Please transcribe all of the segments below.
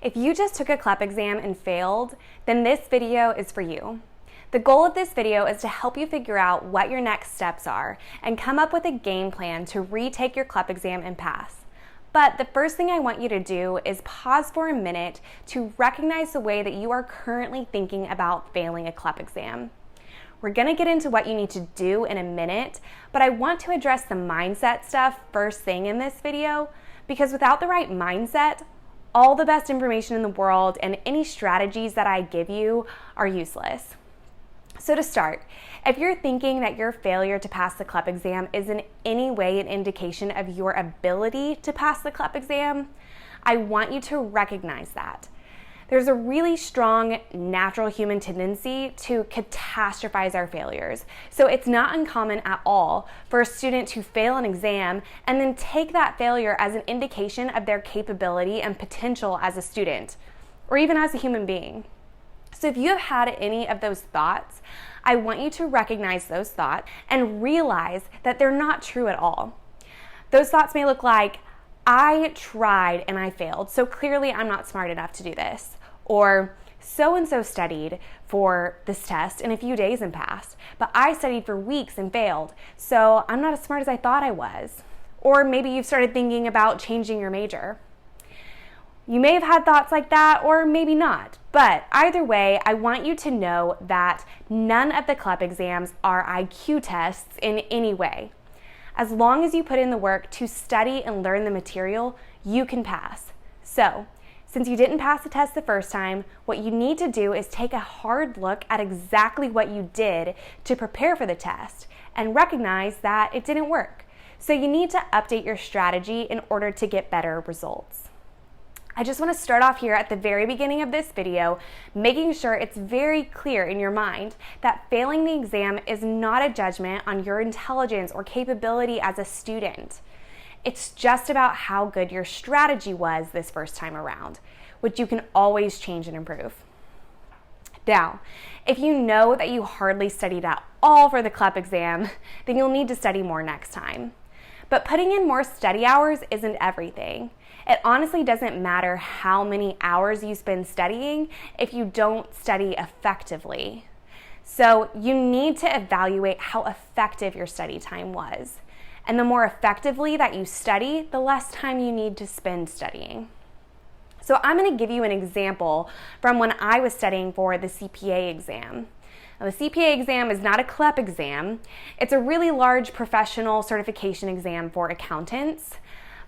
If you just took a CLEP exam and failed, then this video is for you. The goal of this video is to help you figure out what your next steps are and come up with a game plan to retake your CLEP exam and pass. But the first thing I want you to do is pause for a minute to recognize the way that you are currently thinking about failing a CLEP exam. We're going to get into what you need to do in a minute, but I want to address the mindset stuff first thing in this video, because without the right mindset, all the best information in the world and any strategies that I give you are useless. So to start, if you're thinking that your failure to pass the CLEP exam is in any way an indication of your ability to pass the CLEP exam, I want you to recognize that. There's a really strong natural human tendency to catastrophize our failures. So it's not uncommon at all for a student to fail an exam and then take that failure as an indication of their capability and potential as a student, or even as a human being. So if you have had any of those thoughts, I want you to recognize those thoughts and realize that they're not true at all. Those thoughts may look like, I tried and I failed, so clearly I'm not smart enough to do this. Or so-and-so studied for this test in a few days and passed, but I studied for weeks and failed, so I'm not as smart as I thought I was. Or maybe you've started thinking about changing your major. You may have had thoughts like that, or maybe not, but either way, I want you to know that none of the CLEP exams are IQ tests in any way. As long as you put in the work to study and learn the material, you can pass. So, since you didn't pass the test the first time, what you need to do is take a hard look at exactly what you did to prepare for the test and recognize that it didn't work. So you need to update your strategy in order to get better results. I just want to start off here at the very beginning of this video, making sure it's very clear in your mind that failing the exam is not a judgment on your intelligence or capability as a student. It's just about how good your strategy was this first time around, which you can always change and improve. Now, if you know that you hardly studied at all for the CLEP exam, then you'll need to study more next time. But putting in more study hours isn't everything. It honestly doesn't matter how many hours you spend studying if you don't study effectively. So you need to evaluate how effective your study time was. And the more effectively that you study, the less time you need to spend studying. So I'm going to give you an example from when I was studying for the CPA exam. Now, the CPA exam is not a CLEP exam. It's a really large professional certification exam for accountants.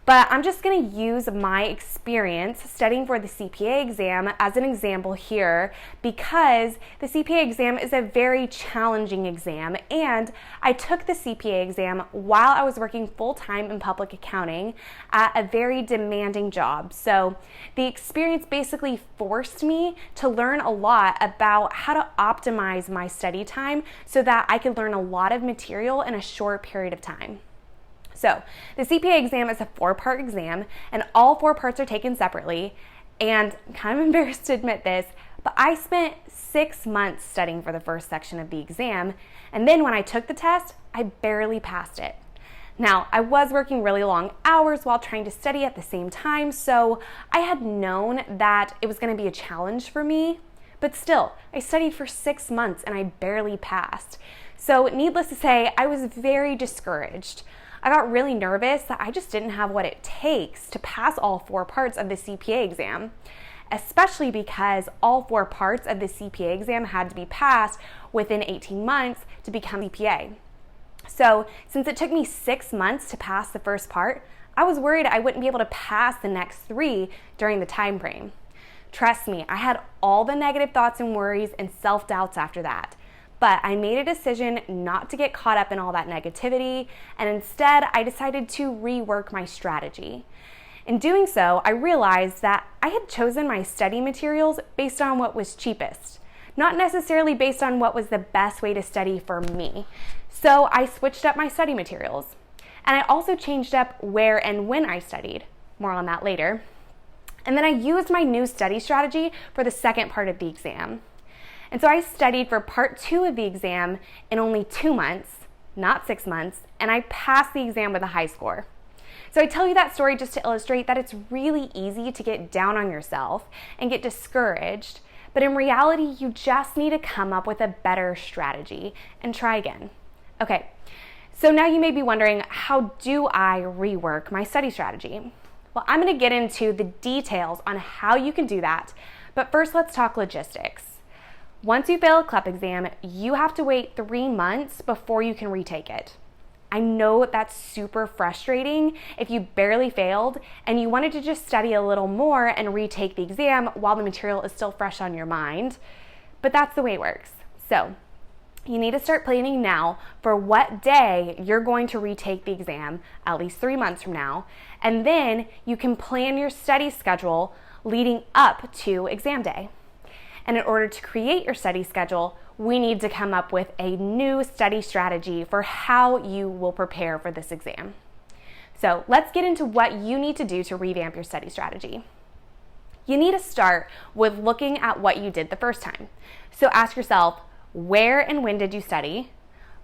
But I'm just going to use my experience studying for the CPA exam as an example here, because the CPA exam is a very challenging exam, and I took the CPA exam while I was working full-time in public accounting at a very demanding job. So the experience basically forced me to learn a lot about how to optimize my study time so that I could learn a lot of material in a short period of time. So the CPA exam is a 4-part exam, and all 4 parts are taken separately. And I'm kind of embarrassed to admit this, but I spent 6 months studying for the first section of the exam, and then when I took the test, I barely passed it. Now, I was working really long hours while trying to study at the same time, so I had known that it was going to be a challenge for me, but still, I studied for 6 months and I barely passed. So needless to say, I was very discouraged. I got really nervous that I just didn't have what it takes to pass all 4 parts of the CPA exam, especially because all 4 parts of the CPA exam had to be passed within 18 months to become CPA. So since it took me 6 months to pass the first part, I was worried I wouldn't be able to pass the next 3 during the time frame. Trust me, I had all the negative thoughts and worries and self-doubts after that. But I made a decision not to get caught up in all that negativity, and instead I decided to rework my strategy. In doing so, I realized that I had chosen my study materials based on what was cheapest, not necessarily based on what was the best way to study for me. So I switched up my study materials. And I also changed up where and when I studied. More on that later. And then I used my new study strategy for the second part of the exam. And so I studied for part 2 of the exam in only 2 months, not 6 months, and I passed the exam with a high score. So I tell you that story just to illustrate that it's really easy to get down on yourself and get discouraged, but in reality, you just need to come up with a better strategy and try again. Okay, so now you may be wondering, how do I rework my study strategy? Well, I'm going to get into the details on how you can do that, but first let's talk logistics. Once you fail a CLEP exam, you have to wait 3 months before you can retake it. I know that's super frustrating if you barely failed and you wanted to just study a little more and retake the exam while the material is still fresh on your mind, but that's the way it works. So you need to start planning now for what day you're going to retake the exam, at least 3 months from now, and then you can plan your study schedule leading up to exam day. And in order to create your study schedule, we need to come up with a new study strategy for how you will prepare for this exam. So let's get into what you need to do to revamp your study strategy. You need to start with looking at what you did the first time. So ask yourself, where and when did you study?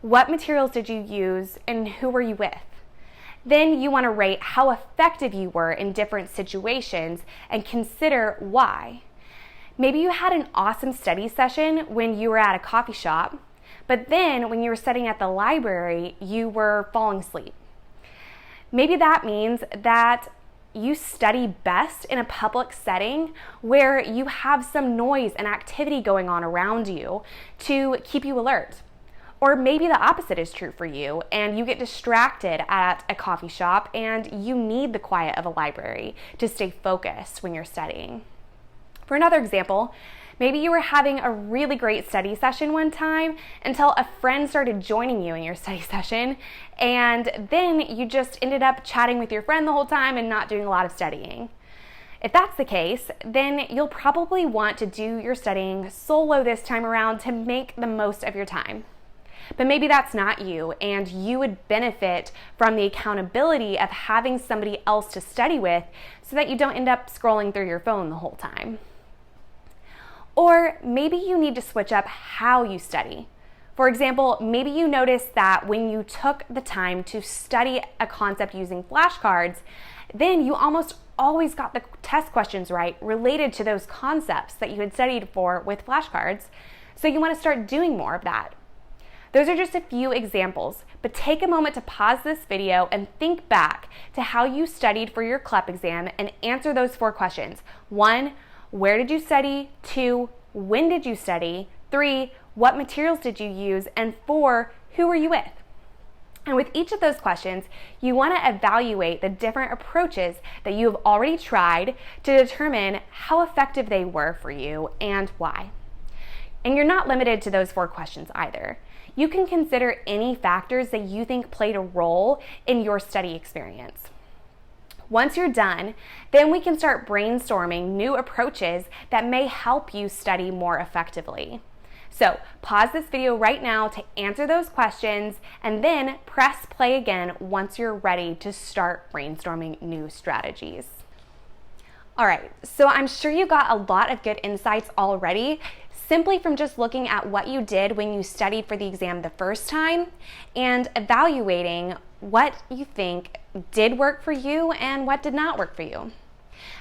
What materials did you use and who were you with? Then you want to rate how effective you were in different situations and consider why. Maybe you had an awesome study session when you were at a coffee shop, but then when you were studying at the library, you were falling asleep. Maybe that means that you study best in a public setting where you have some noise and activity going on around you to keep you alert. Or maybe the opposite is true for you and you get distracted at a coffee shop and you need the quiet of a library to stay focused when you're studying. For another example, maybe you were having a really great study session one time until a friend started joining you in your study session, and then you just ended up chatting with your friend the whole time and not doing a lot of studying. If that's the case, then you'll probably want to do your studying solo this time around to make the most of your time. But maybe that's not you, and you would benefit from the accountability of having somebody else to study with so that you don't end up scrolling through your phone the whole time. Or maybe you need to switch up how you study. For example, maybe you noticed that when you took the time to study a concept using flashcards, then you almost always got the test questions right related to those concepts that you had studied for with flashcards, so you want to start doing more of that. Those are just a few examples, but take a moment to pause this video and think back to how you studied for your CLEP exam and answer those 4 questions. 1, where did you study? 2, when did you study? 3, what materials did you use? And 4, who were you with? And with each of those questions, you want to evaluate the different approaches that you have already tried to determine how effective they were for you and why. And you're not limited to those 4 questions either. You can consider any factors that you think played a role in your study experience. Once you're done, then we can start brainstorming new approaches that may help you study more effectively. So pause this video right now to answer those questions and then press play again once you're ready to start brainstorming new strategies. All right, so I'm sure you got a lot of good insights already, simply from just looking at what you did when you studied for the exam the first time and evaluating what you think did work for you and what did not work for you.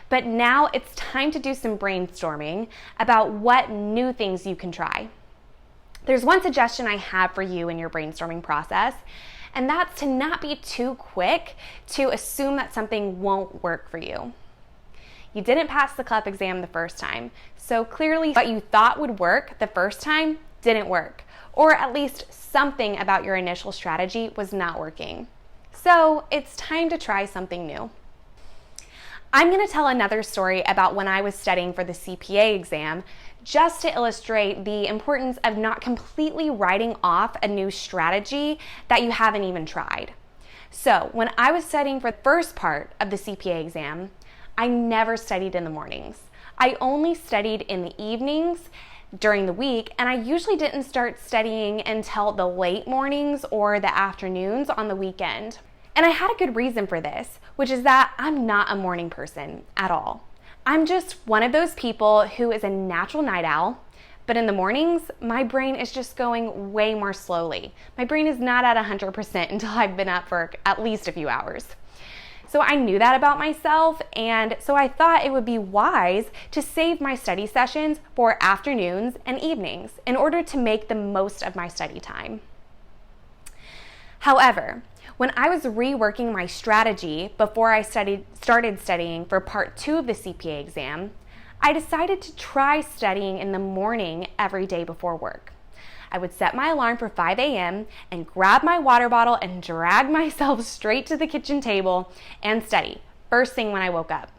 But now it's time to do some brainstorming about what new things you can try. There's one suggestion I have for you in your brainstorming process, and that's to not be too quick to assume that something won't work for you. You didn't pass the CLEP exam the first time, so clearly what you thought would work the first time didn't work, or at least something about your initial strategy was not working. So it's time to try something new. I'm going to tell another story about when I was studying for the CPA exam, just to illustrate the importance of not completely writing off a new strategy that you haven't even tried. So when I was studying for the first part of the CPA exam, I never studied in the mornings. I only studied in the evenings during the week, and I usually didn't start studying until the late mornings or the afternoons on the weekend. And I had a good reason for this, which is that I'm not a morning person at all. I'm just one of those people who is a natural night owl, but in the mornings, my brain is just going way more slowly. My brain is not at 100% until I've been up for at least a few hours. So I knew that about myself, and so I thought it would be wise to save my study sessions for afternoons and evenings in order to make the most of my study time. However, when I was reworking my strategy before I started studying for part 2 of the CPA exam, I decided to try studying in the morning every day before work. I would set my alarm for 5 a.m. and grab my water bottle and drag myself straight to the kitchen table and study, first thing when I woke up.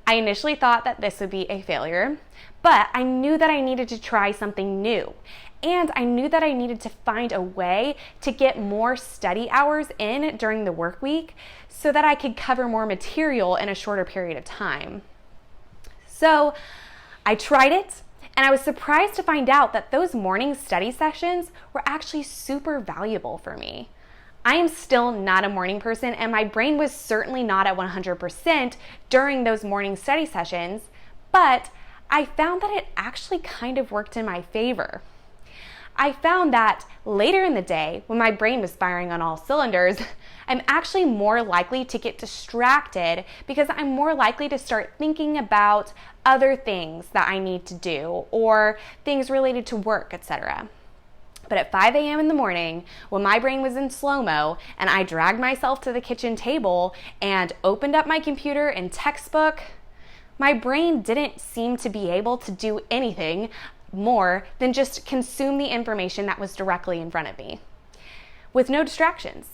I initially thought that this would be a failure, but I knew that I needed to try something new. And I knew that I needed to find a way to get more study hours in during the work week so that I could cover more material in a shorter period of time. So I tried it, and I was surprised to find out that those morning study sessions were actually super valuable for me. I am still not a morning person, and my brain was certainly not at 100% during those morning study sessions, but I found that it actually kind of worked in my favor. I found that later in the day, when my brain was firing on all cylinders, I'm actually more likely to get distracted because I'm more likely to start thinking about other things that I need to do or things related to work, etc. But at 5 a.m. in the morning, when my brain was in slow-mo and I dragged myself to the kitchen table and opened up my computer and textbook, my brain didn't seem to be able to do anything more than just consume the information that was directly in front of me with no distractions.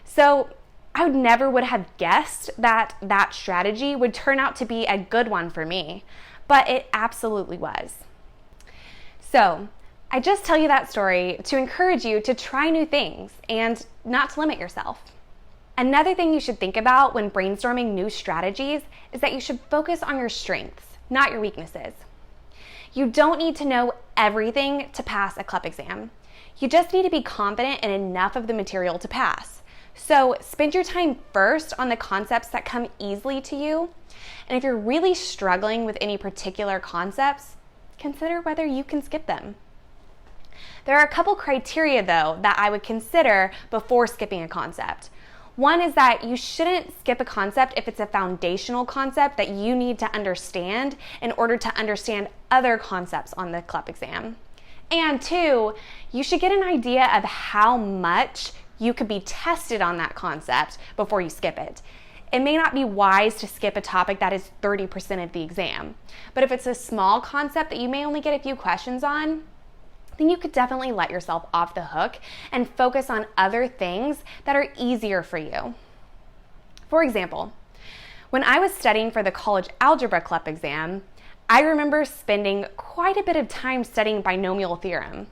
So I never would have guessed that that strategy would turn out to be a good one for me, but it absolutely was. So I just tell you that story to encourage you to try new things and not to limit yourself. Another thing you should think about when brainstorming new strategies is that you should focus on your strengths, not your weaknesses. You don't need to know everything to pass a CLEP exam. You just need to be confident in enough of the material to pass. So spend your time first on the concepts that come easily to you. And if you're really struggling with any particular concepts, consider whether you can skip them. There are a couple criteria, though, that I would consider before skipping a concept. One is that you shouldn't skip a concept if it's a foundational concept that you need to understand in order to understand other concepts on the CLEP exam. And 2, you should get an idea of how much you could be tested on that concept before you skip it. It may not be wise to skip a topic that is 30% of the exam, but if it's a small concept that you may only get a few questions on, then you could definitely let yourself off the hook and focus on other things that are easier for you. For example, when I was studying for the college algebra CLEP exam, I remember spending quite a bit of time studying binomial theorem.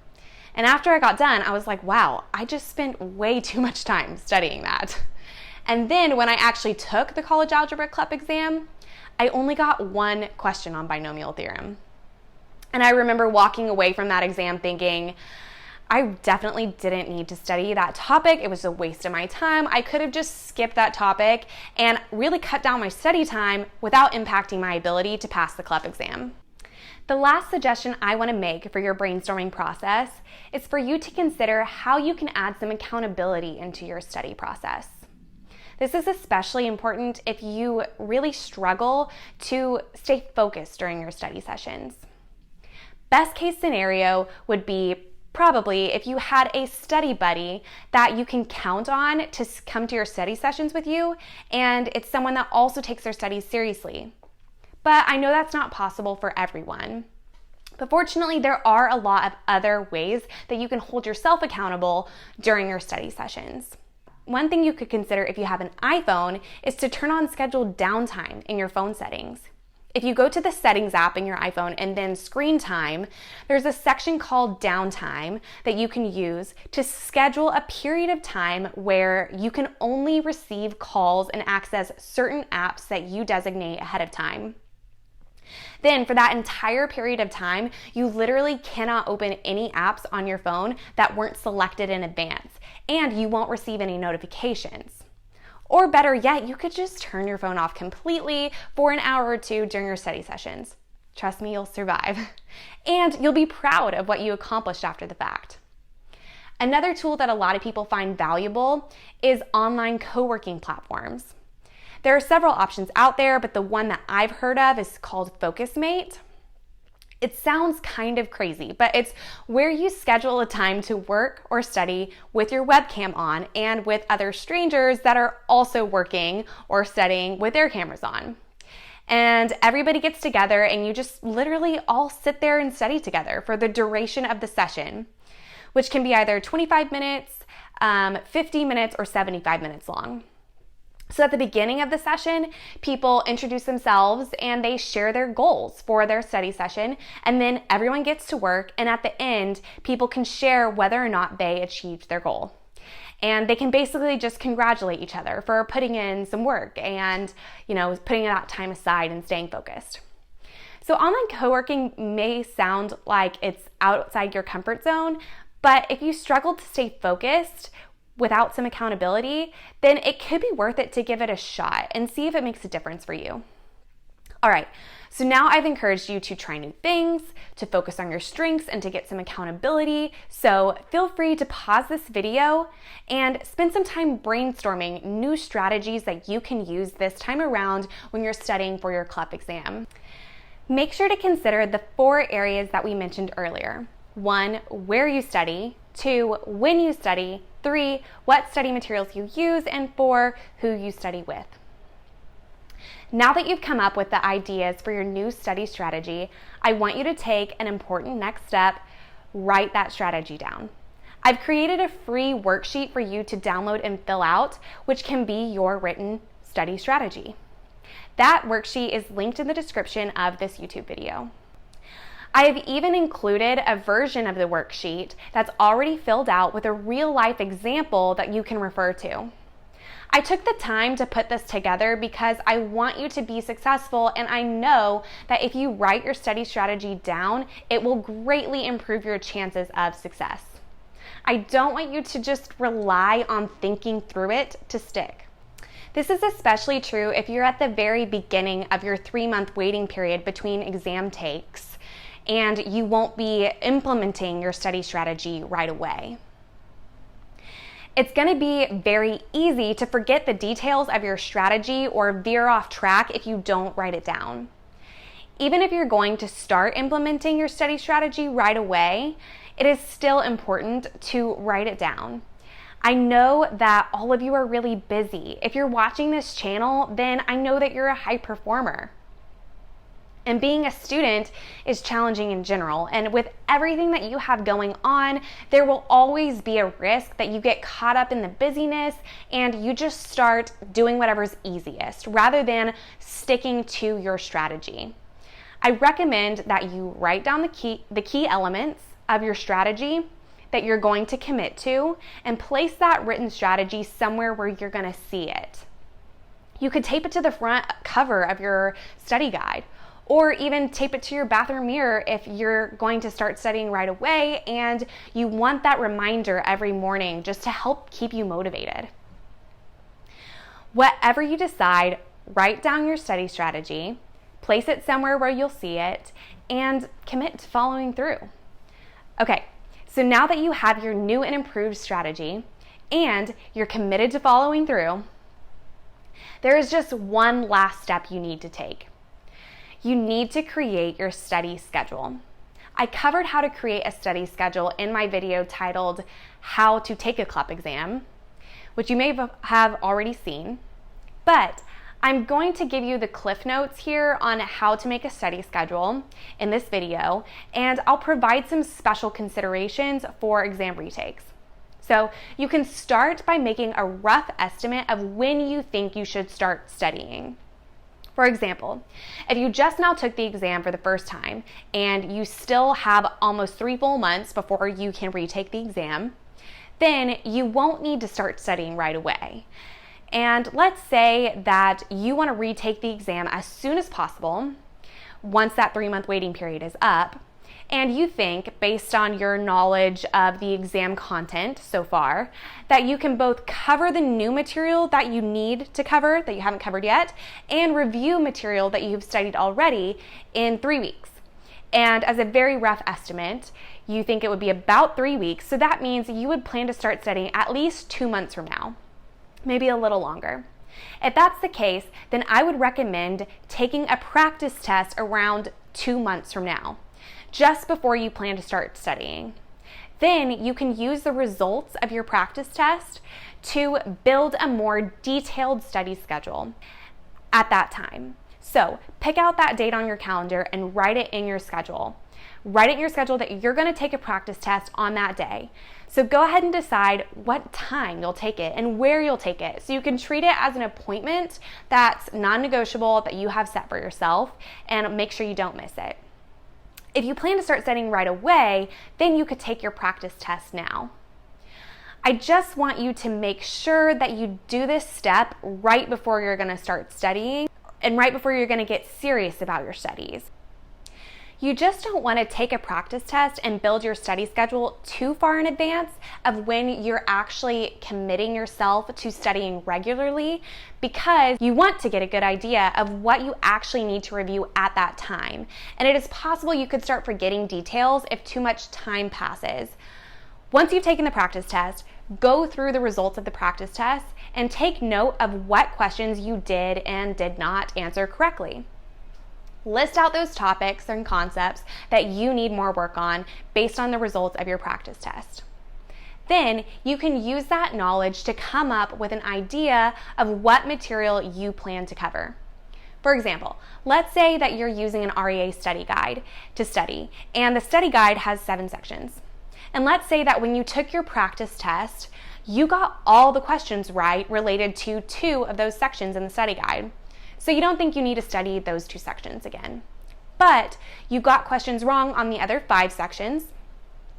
And after I got done, I was like, wow, I just spent way too much time studying that. And then when I actually took the college algebra CLEP exam, I only got one question on binomial theorem. And I remember walking away from that exam thinking, I definitely didn't need to study that topic. It was a waste of my time. I could have just skipped that topic and really cut down my study time without impacting my ability to pass the CLEP exam. The last suggestion I want to make for your brainstorming process is for you to consider how you can add some accountability into your study process. This is especially important if you really struggle to stay focused during your study sessions. Best case scenario would be probably if you had a study buddy that you can count on to come to your study sessions with you, and it's someone that also takes their studies seriously. But I know that's not possible for everyone. But fortunately, there are a lot of other ways that you can hold yourself accountable during your study sessions. One thing you could consider if you have an iPhone is to turn on scheduled downtime in your phone settings. If you go to the settings app in your iPhone and then screen time, there's a section called downtime that you can use to schedule a period of time where you can only receive calls and access certain apps that you designate ahead of time. Then for that entire period of time, you literally cannot open any apps on your phone that weren't selected in advance, and you won't receive any notifications. Or better yet, you could just turn your phone off completely for an hour or two during your study sessions. Trust me, you'll survive. And you'll be proud of what you accomplished after the fact. Another tool that a lot of people find valuable is online co-working platforms. There are several options out there, but the one that I've heard of is called FocusMate. It sounds kind of crazy, but it's where you schedule a time to work or study with your webcam on and with other strangers that are also working or studying with their cameras on. And everybody gets together and you just literally all sit there and study together for the duration of the session, which can be either 25 minutes, 50 minutes, or 75 minutes long. So at the beginning of the session, people introduce themselves and they share their goals for their study session, and then everyone gets to work, and at the end, people can share whether or not they achieved their goal. And they can basically just congratulate each other for putting in some work and, putting that time aside and staying focused. So online co-working may sound like it's outside your comfort zone, but if you struggle to stay focused without some accountability, then it could be worth it to give it a shot and see if it makes a difference for you. All right, so now I've encouraged you to try new things, to focus on your strengths, and to get some accountability. So feel free to pause this video and spend some time brainstorming new strategies that you can use this time around when you're studying for your CLEP exam. Make sure to consider the 4 areas that we mentioned earlier. 1, where you study. 2, when you study. 3, what study materials you use. And 4, who you study with. Now that you've come up with the ideas for your new study strategy, I want you to take an important next step: write that strategy down. I've created a free worksheet for you to download and fill out, which can be your written study strategy. That worksheet is linked in the description of this YouTube video. I have even included a version of the worksheet that's already filled out with a real-life example that you can refer to. I took the time to put this together because I want you to be successful, and I know that if you write your study strategy down, it will greatly improve your chances of success. I don't want you to just rely on thinking through it to stick. This is especially true if you're at the very beginning of your 3-month waiting period between exam takes, and you won't be implementing your study strategy right away. It's going to be very easy to forget the details of your strategy or veer off track if you don't write it down. Even if you're going to start implementing your study strategy right away, it is still important to write it down. I know that all of you are really busy. If you're watching this channel, then I know that you're a high performer. And being a student is challenging in general. And with everything that you have going on, there will always be a risk that you get caught up in the busyness and you just start doing whatever's easiest rather than sticking to your strategy. I recommend that you write down the key elements of your strategy that you're going to commit to and place that written strategy somewhere where you're going to see it. You could tape it to the front cover of your study guide, or even tape it to your bathroom mirror if you're going to start studying right away and you want that reminder every morning just to help keep you motivated. Whatever you decide, write down your study strategy, place it somewhere where you'll see it, and commit to following through. Okay, so now that you have your new and improved strategy and you're committed to following through, there is just one last step you need to take. You need to create your study schedule. I covered how to create a study schedule in my video titled How to Take a CLEP Exam, which you may have already seen, but I'm going to give you the cliff notes here on how to make a study schedule in this video, and I'll provide some special considerations for exam retakes. So you can start by making a rough estimate of when you think you should start studying. For example, if you just now took the exam for the first time and you still have almost 3 full months before you can retake the exam, then you won't need to start studying right away. And let's say that you want to retake the exam as soon as possible once that 3-month waiting period is up, and you think, based on your knowledge of the exam content so far, that you can both cover the new material that you need to cover, that you haven't covered yet, and review material that you've studied already in 3 weeks. And as a very rough estimate, you think it would be about 3 weeks, so that means you would plan to start studying at least 2 months from now, maybe a little longer. If that's the case, then I would recommend taking a practice test around 2 months from now, just before you plan to start studying. Then you can use the results of your practice test to build a more detailed study schedule at that time. So pick out that date on your calendar and write it in your schedule. Write it in your schedule that you're going to take a practice test on that day. So go ahead and decide what time you'll take it and where you'll take it. So you can treat it as an appointment that's non-negotiable that you have set for yourself, and make sure you don't miss it. If you plan to start studying right away, then you could take your practice test now. I just want you to make sure that you do this step right before you're going to start studying and right before you're going to get serious about your studies. You just don't want to take a practice test and build your study schedule too far in advance of when you're actually committing yourself to studying regularly, because you want to get a good idea of what you actually need to review at that time. And it is possible you could start forgetting details if too much time passes. Once you've taken the practice test, go through the results of the practice test and take note of what questions you did and did not answer correctly. List out those topics and concepts that you need more work on based on the results of your practice test. Then you can use that knowledge to come up with an idea of what material you plan to cover. For example, let's say that you're using an REA study guide to study, and the study guide has 7 sections. And let's say that when you took your practice test, you got all the questions right related to 2 of those sections in the study guide. So you don't think you need to study those 2 sections again. But you got questions wrong on the other 5 sections.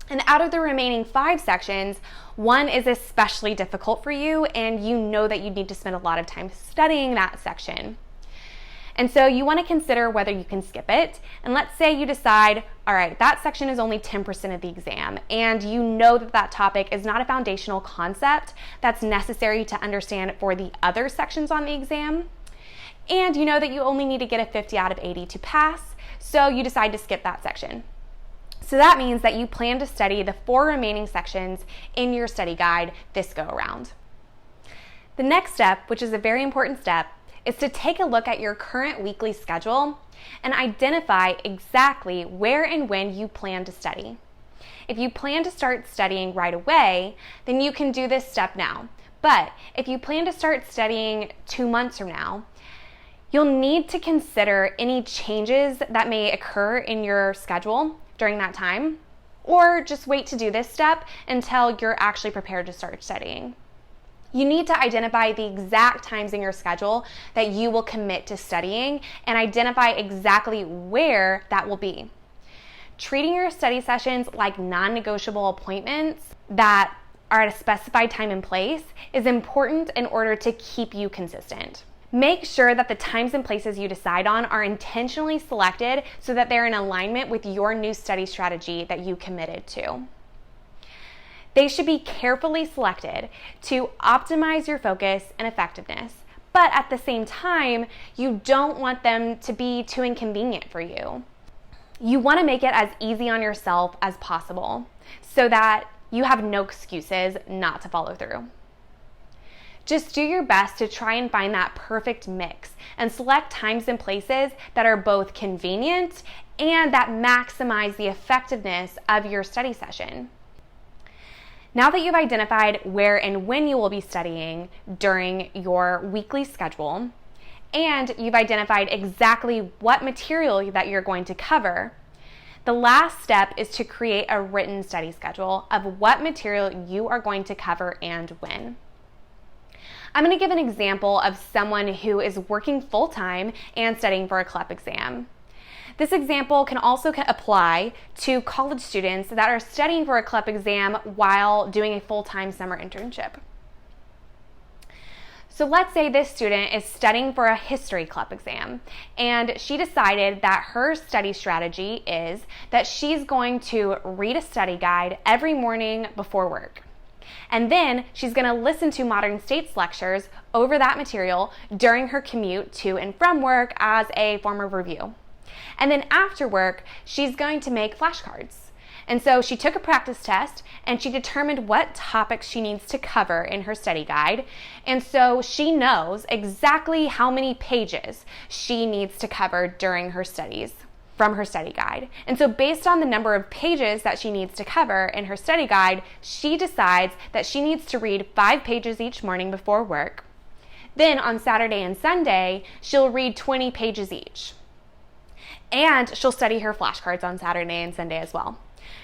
And out of the remaining 5 sections, 1 is especially difficult for you, and you know that you need to spend a lot of time studying that section. And so you want to consider whether you can skip it. And let's say you decide, all right, that section is only 10% of the exam, and you know that that topic is not a foundational concept that's necessary to understand for the other sections on the exam. And you know that you only need to get a 50 out of 80 to pass, so you decide to skip that section. So that means that you plan to study the 4 remaining sections in your study guide this go around. The next step, which is a very important step, is to take a look at your current weekly schedule and identify exactly where and when you plan to study. If you plan to start studying right away, then you can do this step now. But if you plan to start studying 2 months from now, you'll need to consider any changes that may occur in your schedule during that time, or just wait to do this step until you're actually prepared to start studying. You need to identify the exact times in your schedule that you will commit to studying and identify exactly where that will be. Treating your study sessions like non-negotiable appointments that are at a specified time and place is important in order to keep you consistent. Make sure that the times and places you decide on are intentionally selected so that they're in alignment with your new study strategy that you committed to. They should be carefully selected to optimize your focus and effectiveness, but at the same time, you don't want them to be too inconvenient for you. You want to make it as easy on yourself as possible so that you have no excuses not to follow through. Just do your best to try and find that perfect mix and select times and places that are both convenient and that maximize the effectiveness of your study session. Now that you've identified where and when you will be studying during your weekly schedule, and you've identified exactly what material that you're going to cover, the last step is to create a written study schedule of what material you are going to cover and when. I'm going to give an example of someone who is working full-time and studying for a CLEP exam. This example can also apply to college students that are studying for a CLEP exam while doing a full-time summer internship. So let's say this student is studying for a history CLEP exam, and she decided that her study strategy is that she's going to read a study guide every morning before work. And then she's going to listen to Modern States lectures over that material during her commute to and from work as a form of review. And then after work, she's going to make flashcards. And so she took a practice test and she determined what topics she needs to cover in her study guide. And so she knows exactly how many pages she needs to cover during her studies from her study guide. And so based on the number of pages that she needs to cover in her study guide, she decides that she needs to read 5 pages each morning before work. Then on Saturday and Sunday, she'll read 20 pages each. And she'll study her flashcards on Saturday and Sunday as well.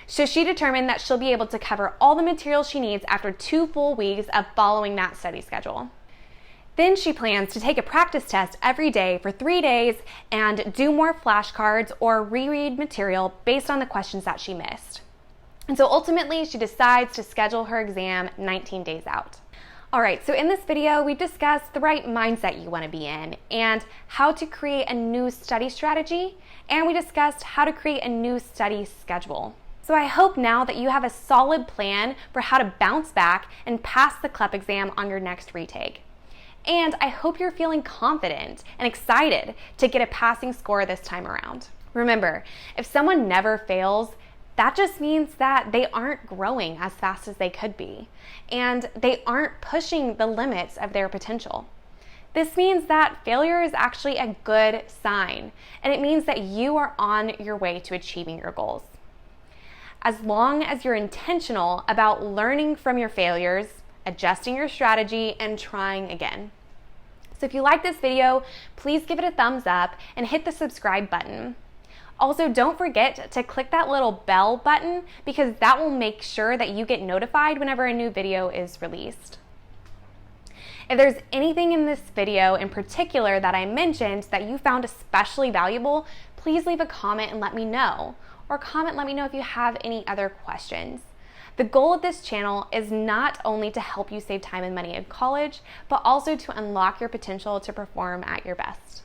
So she determined that she'll be able to cover all the material she needs after 2 full weeks of following that study schedule. Then she plans to take a practice test every day for 3 days and do more flashcards or reread material based on the questions that she missed. And so ultimately, she decides to schedule her exam 19 days out. All right, so in this video, we discussed the right mindset you want to be in and how to create a new study strategy, and we discussed how to create a new study schedule. So I hope now that you have a solid plan for how to bounce back and pass the CLEP exam on your next retake. And I hope you're feeling confident and excited to get a passing score this time around. Remember, if someone never fails, that just means that they aren't growing as fast as they could be, and they aren't pushing the limits of their potential. This means that failure is actually a good sign, and it means that you are on your way to achieving your goals. As long as you're intentional about learning from your failures, adjusting your strategy, and trying again. So if you like this video, please give it a thumbs up and hit the subscribe button. Also, don't forget to click that little bell button because that will make sure that you get notified whenever a new video is released. If there's anything in this video in particular that I mentioned that you found especially valuable, please leave a comment and let me know. Or let me know if you have any other questions. The goal of this channel is not only to help you save time and money in college, but also to unlock your potential to perform at your best.